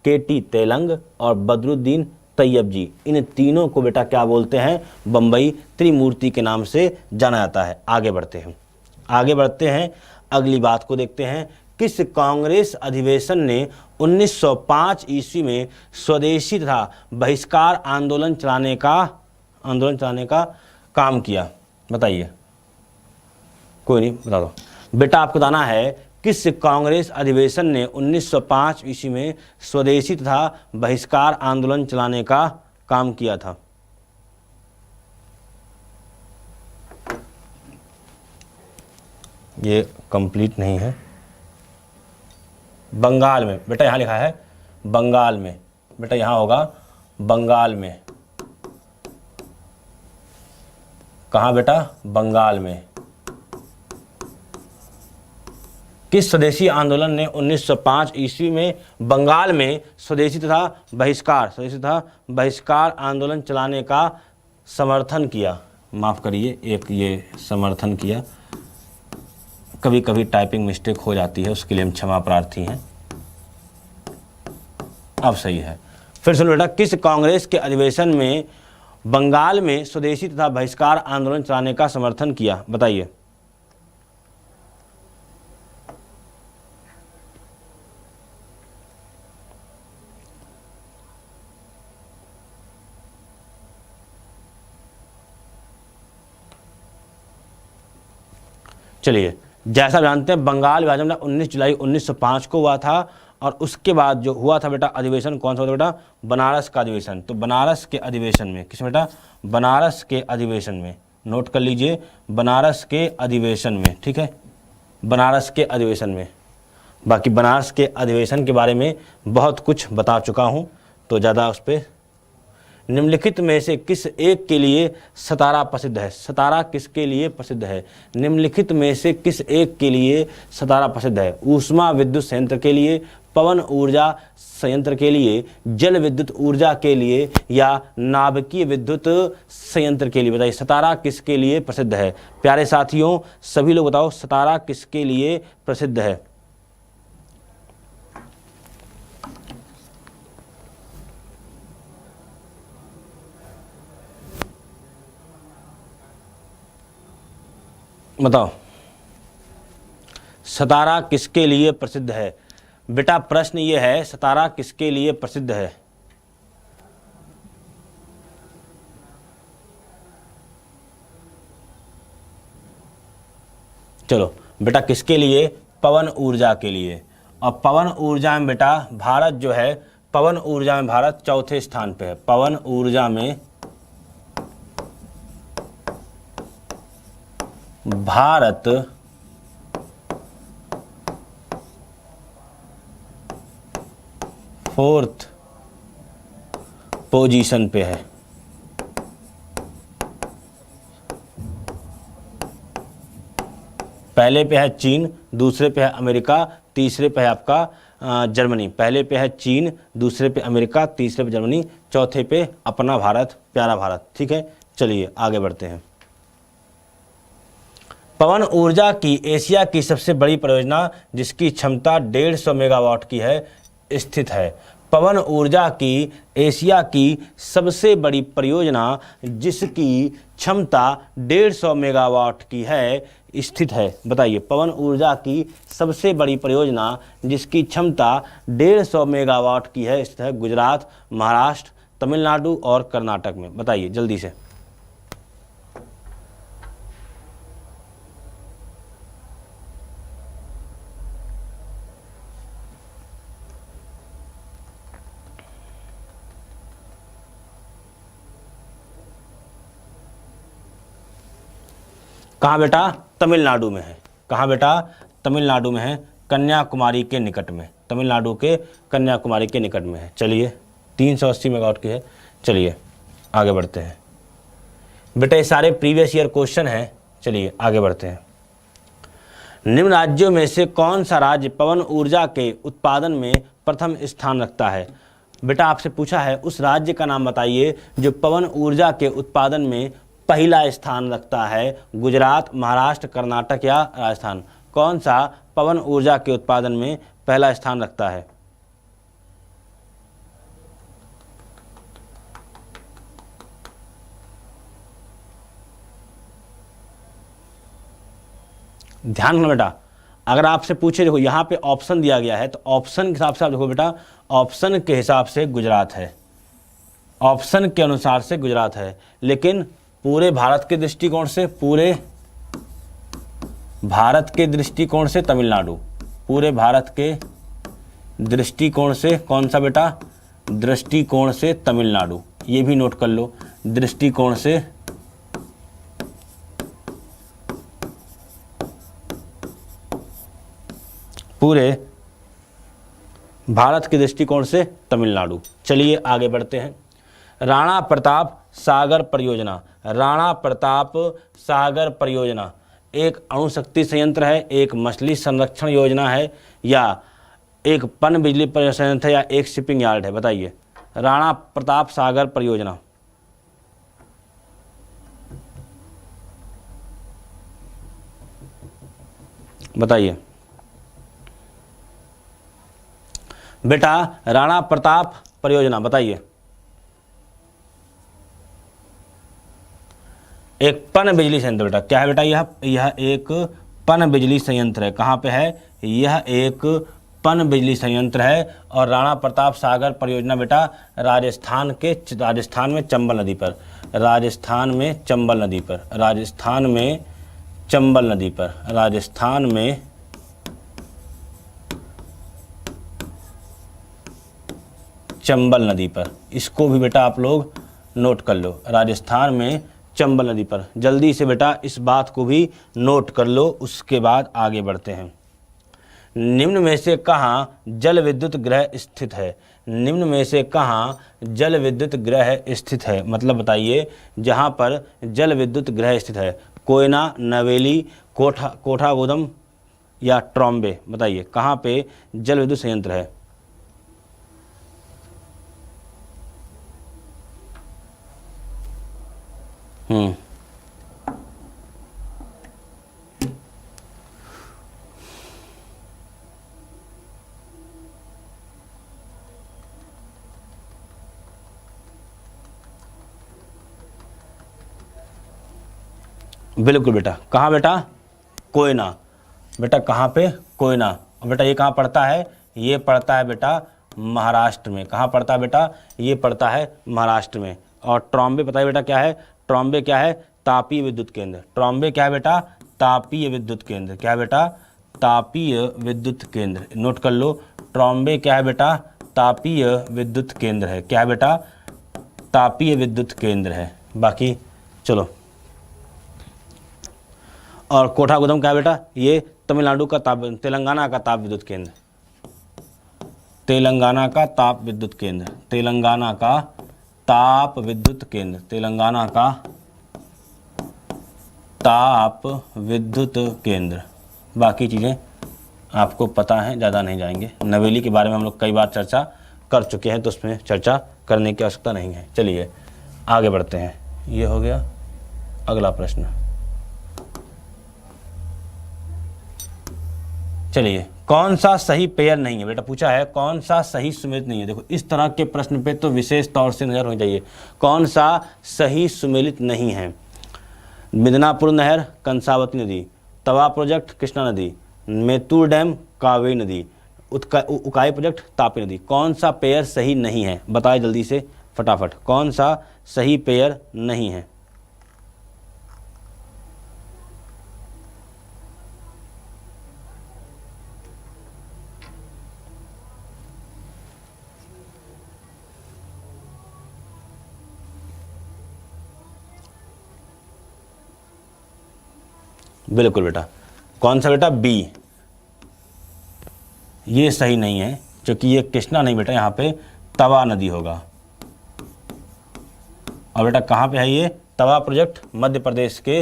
केटी तेलंग और बदरुद्दीन तैयब जी, इन तीनों को बेटा क्या बोलते हैं, बम्बई त्रिमूर्ति के नाम से जाना जाता है। आगे बढ़ते हैं, अगली बात को देखते हैं। किस कांग्रेस अधिवेशन ने 1905 ईस्वी में स्वदेशी तथा बहिष्कार आंदोलन चलाने का काम किया, बताइए। कोई नहीं, बता दो बेटा। आपको बताना है किस कांग्रेस अधिवेशन ने 1905 ईस्वी में स्वदेशी तथा बहिष्कार आंदोलन चलाने का काम किया था। ये कंप्लीट नहीं है। बंगाल में बेटा, यहाँ लिखा है बंगाल में, बेटा यहाँ होगा बंगाल में। कहाँ बेटा, बंगाल में। किस स्वदेशी आंदोलन ने 1905 ईस्वी में बंगाल में स्वदेशी तथा बहिष्कार आंदोलन चलाने का समर्थन किया, माफ़ करिए, एक ये समर्थन किया। कभी कभी टाइपिंग मिस्टेक हो जाती है, उसके लिए हम क्षमा प्रार्थी हैं। अब सही है। फिर सुनो बेटा, किस कांग्रेस के अधिवेशन में बंगाल में स्वदेशी तथा बहिष्कार आंदोलन चलाने का समर्थन किया, बताइए। चलिए, जैसा जानते हैं बंगाल विभाजन 19 जुलाई 1905 को हुआ था, और उसके बाद जो हुआ था बेटा अधिवेशन, कौन सा हुआ था बेटा, बनारस का अधिवेशन। तो बनारस के अधिवेशन में, किस बेटा, बनारस के अधिवेशन में, नोट कर लीजिए, बनारस के अधिवेशन में, ठीक है, बनारस के अधिवेशन में। बाकी बनारस के अधिवेशन के बारे में बहुत कुछ बता चुका हूँ, तो ज़्यादा उस पर। निम्नलिखित में से किस एक के लिए सतारा प्रसिद्ध है, सतारा किसके लिए प्रसिद्ध है, निम्नलिखित में से किस एक के लिए सतारा प्रसिद्ध है, ऊष्मा विद्युत संयंत्र के लिए, पवन ऊर्जा संयंत्र के लिए, जल विद्युत ऊर्जा के लिए, या नाभिकीय विद्युत संयंत्र के लिए, बताइए सतारा किसके लिए प्रसिद्ध है। प्यारे साथियों सभी लोग बताओ सतारा किसके लिए प्रसिद्ध है। बताओ सतारा किसके लिए प्रसिद्ध है। बेटा प्रश्न ये है, सतारा किसके लिए प्रसिद्ध है। चलो बेटा किसके लिए, पवन ऊर्जा के लिए। और पवन ऊर्जा में बेटा भारत जो है, पवन ऊर्जा में भारत चौथे स्थान पे है। पवन ऊर्जा में भारत फोर्थ पोजीशन पे है। पहले पे है चीन, दूसरे पे है अमेरिका, तीसरे पे है आपका जर्मनी। पहले पे है चीन, दूसरे पे अमेरिका, तीसरे पे जर्मनी, चौथे पे अपना भारत, प्यारा भारत। ठीक है, चलिए आगे बढ़ते हैं। पवन ऊर्जा की एशिया की सबसे बड़ी परियोजना जिसकी क्षमता 150 मेगावाट की है स्थित है। पवन ऊर्जा की एशिया की सबसे बड़ी परियोजना जिसकी क्षमता 150 मेगावाट की है स्थित है। बताइए, पवन ऊर्जा की सबसे बड़ी परियोजना जिसकी क्षमता 150 मेगावाट की है स्थित है गुजरात, महाराष्ट्र, तमिलनाडु और कर्नाटक में। बताइए जल्दी से। कहाँ बेटा, तमिलनाडु में है। कहाँ बेटा, तमिलनाडु में है, कन्याकुमारी के निकट में। तमिलनाडु के कन्याकुमारी के निकट में है। चलिए 380 मेगावाट की है। चलिए आगे बढ़ते हैं बेटा, ये सारे प्रीवियस ईयर क्वेश्चन हैं। चलिए आगे बढ़ते हैं। निम्न राज्यों में से कौन सा राज्य पवन ऊर्जा के उत्पादन में प्रथम स्थान रखता है। बेटा आपसे पूछा है उस राज्य का नाम बताइए जो पवन ऊर्जा के उत्पादन में पहला स्थान रखता है। गुजरात, महाराष्ट्र, कर्नाटक या राजस्थान। कौन सा पवन ऊर्जा के उत्पादन में पहला स्थान रखता है। ध्यान रखना बेटा, अगर आपसे पूछे, देखो यहाँ पे ऑप्शन दिया गया है तो ऑप्शन के हिसाब से आप देखो बेटा, ऑप्शन के हिसाब से गुजरात है, ऑप्शन के अनुसार से गुजरात है, लेकिन पूरे भारत के दृष्टिकोण से, पूरे भारत के दृष्टिकोण से तमिलनाडु, पूरे भारत के दृष्टिकोण से कौन सा बेटा, दृष्टिकोण से तमिलनाडु। ये भी नोट कर लो, दृष्टिकोण से पूरे भारत के दृष्टिकोण से तमिलनाडु। चलिए आगे बढ़ते हैं। राणा प्रताप सागर परियोजना। राणा प्रताप सागर परियोजना एक अणुशक्ति संयंत्र है, एक मछली संरक्षण योजना है, या एक पन बिजली संयंत्र है, या एक शिपिंग यार्ड है। बताइए राणा प्रताप सागर परियोजना। बताइए बेटा, राणा प्रताप परियोजना बताइए। एक पन बिजली संयंत्र बेटा, क्या है बेटा, यह एक पन बिजली संयंत्र है। कहाँ पे है, यह एक पन बिजली संयंत्र है। और राणा प्रताप सागर परियोजना बेटा राजस्थान में चंबल नदी पर, राजस्थान में चंबल नदी पर, राजस्थान में चंबल नदी पर, राजस्थान में चंबल नदी पर। इसको भी बेटा आप लोग नोट कर लो, राजस्थान में चंबल नदी पर। जल्दी से बेटा इस बात को भी नोट कर लो, उसके बाद आगे बढ़ते हैं। निम्न में से कहाँ जल विद्युत गृह स्थित है। निम्न में से कहाँ जल विद्युत गृह स्थित है, मतलब बताइए जहाँ पर जल विद्युत गृह स्थित है। कोयना, नवेली, कोठा गोदम या ट्रॉम्बे। बताइए कहाँ पे जल विद्युत संयंत्र है। बिल्कुल बेटा, कहाँ बेटा, कोयना। बेटा कहाँ पे, कोयना। और बेटा ये कहाँ पड़ता है, ये पड़ता है बेटा महाराष्ट्र में। कहाँ पड़ता है बेटा, ये पड़ता है महाराष्ट्र में। और ट्रॉम्बे बताइए बेटा क्या है, ट्रॉम्बे क्या है, तापीय विद्युत केंद्र। ट्रॉम्बे क्या है बेटा, तापीय विद्युत केंद्र। क्या है बेटा? तापीय विद्युत केंद्र। नोट कर लो, ट्रॉम्बे क्या है बेटा? तापीय विद्युत केंद्र है। क्या है बेटा? तापीय विद्युत केंद्र है। बाकी चलो, और कोठागुदम क्या है बेटा? ये तमिलनाडु का तेलंगाना का ताप विद्युत केंद्र। तेलंगाना का ताप विद्युत केंद्र। तेलंगाना का ताप विद्युत केंद्र। तेलंगाना का ताप विद्युत केंद्र। बाकी चीज़ें आपको पता है, ज़्यादा नहीं जाएंगे। नवेली के बारे में हम लोग कई बार चर्चा कर चुके हैं, तो उसमें चर्चा करने की आवश्यकता नहीं है। चलिए आगे बढ़ते हैं। ये हो गया अगला प्रश्न। चलिए, कौन सा सही पेयर नहीं है बेटा? पूछा है कौन सा सही सुमेलित नहीं है। देखो, इस तरह के प्रश्न पे तो विशेष तौर से नजर होनी चाहिए। कौन सा सही सुमेलित नहीं है? मिदनापुर नहर, कंसावती नदी, तवा प्रोजेक्ट, कृष्णा नदी, मेतूर डैम, कावेरी नदी, उकाई प्रोजेक्ट, तापी नदी। कौन सा पेयर सही नहीं है? बताए जल्दी से फटाफट, कौन सा सही पेयर नहीं है? बिल्कुल बेटा, कौन सा बेटा? बी, ये सही नहीं है, क्योंकि ये कृष्णा नहीं बेटा, यहाँ पे तवा नदी होगा। और बेटा कहाँ पे है ये तवा प्रोजेक्ट? मध्य प्रदेश के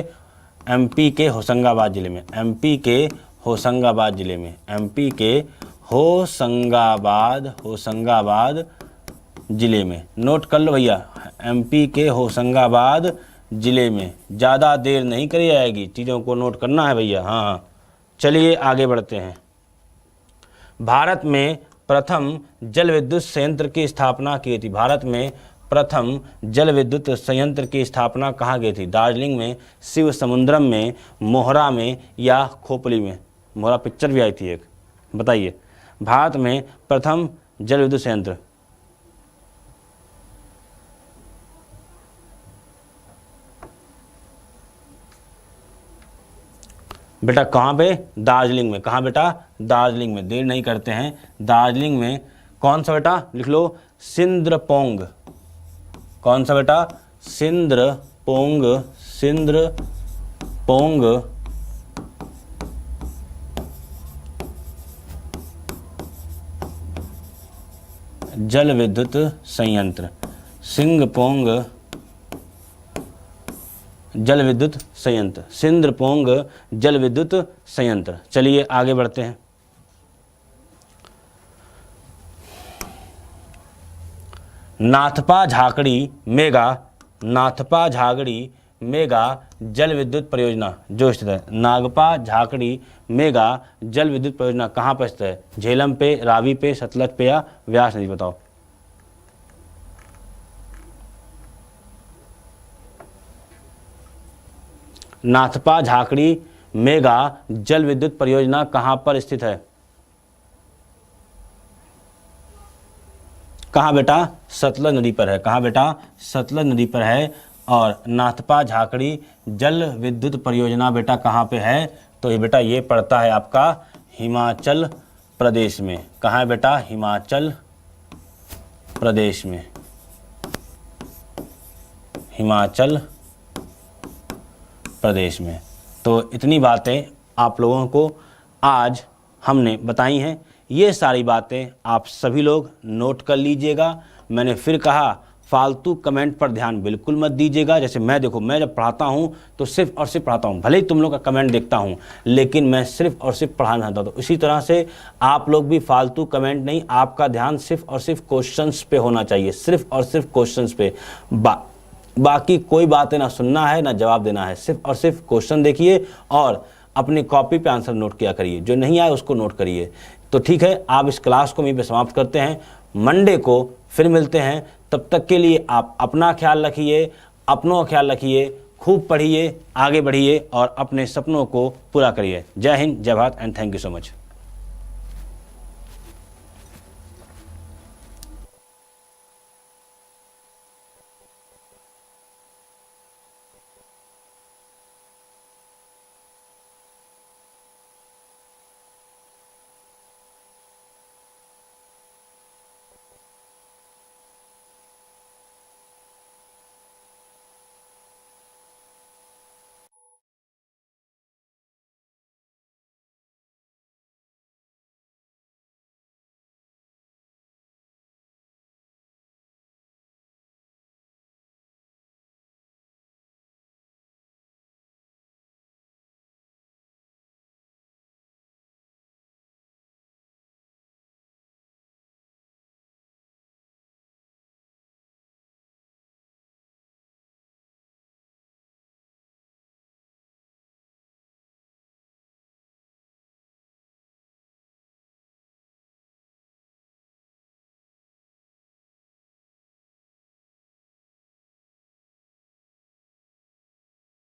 एमपी के होशंगाबाद जिले में। एमपी के होशंगाबाद जिले में। एमपी के होशंगाबाद जिले में। नोट कर लो भैया, एमपी के होशंगाबाद जिले में। ज़्यादा देर नहीं करी जाएगी, चीज़ों को नोट करना है भैया। हाँ, चलिए आगे बढ़ते हैं। भारत में प्रथम जल विद्युत संयंत्र की स्थापना की थी। भारत में प्रथम जल विद्युत संयंत्र की स्थापना कहाँ की थी? दार्जिलिंग में, शिव समुद्रम में, मोहरा में या खोपली में? मोहरा पिक्चर भी आई थी एक, बताइए। भारत में प्रथम जल विद्युत संयंत्र, बेटा कहाँ पे? दार्जिलिंग में। कहाँ बेटा? दार्जिलिंग में। देर नहीं करते हैं, दार्जिलिंग में। कौन सा बेटा? लिख लो, सिंद्रपोंग। कौन सा बेटा? सिंद्रपोंग। सिंद्रपोंग जल विद्युत संयंत्र। सिंगपोंग जल विद्युत संयंत्र। सिंद्रपोंग जल विद्युत संयंत्र। चलिए आगे बढ़ते हैं। नाथपा झाकड़ी मेगा जल विद्युत परियोजना जो स्थित है। नागपा झाकड़ी मेगा जल विद्युत परियोजना कहाँ पर स्थित है? झेलम पे, रावी पे, सतलज पे या व्यास नदी? बताओ। नाथपा झाकड़ी मेगा जल विद्युत परियोजना कहाँ पर स्थित है? कहाँ बेटा? सतलज नदी पर है। कहाँ बेटा? सतलज नदी पर है। और नाथपा झाकड़ी जल विद्युत परियोजना बेटा कहाँ पे है? तो ये बेटा ये पड़ता है आपका हिमाचल प्रदेश में। कहाँ है बेटा? हिमाचल प्रदेश में। हिमाचल प्रदेश में। तो इतनी बातें आप लोगों को आज हमने बताई हैं। ये सारी बातें आप सभी लोग नोट कर लीजिएगा। मैंने फिर कहा, फालतू कमेंट पर ध्यान बिल्कुल मत दीजिएगा। जैसे मैं देखो, मैं जब पढ़ाता हूँ तो सिर्फ और सिर्फ पढ़ाता हूँ, भले ही तुम लोग का कमेंट देखता हूँ, लेकिन मैं सिर्फ और सिर्फ पढ़ाना चाहता हूँ। इसी तरह से आप लोग भी फालतू कमेंट नहीं, आपका ध्यान सिर्फ और सिर्फ क्वेश्चंस पे होना चाहिए, सिर्फ और सिर्फ क्वेश्चंस पे। बाकी कोई बातें ना सुनना है ना जवाब देना है, सिर्फ और सिर्फ क्वेश्चन देखिए और अपनी कॉपी पे आंसर नोट किया करिए। जो नहीं आए उसको नोट करिए। तो ठीक है, आप इस क्लास को यहीं पे समाप्त करते हैं। मंडे को फिर मिलते हैं। तब तक के लिए आप अपना ख्याल रखिए, अपनों का ख्याल रखिए, खूब पढ़िए, आगे बढ़िए और अपने सपनों को पूरा करिए। जय हिंद, जय Bharat and thank you so much.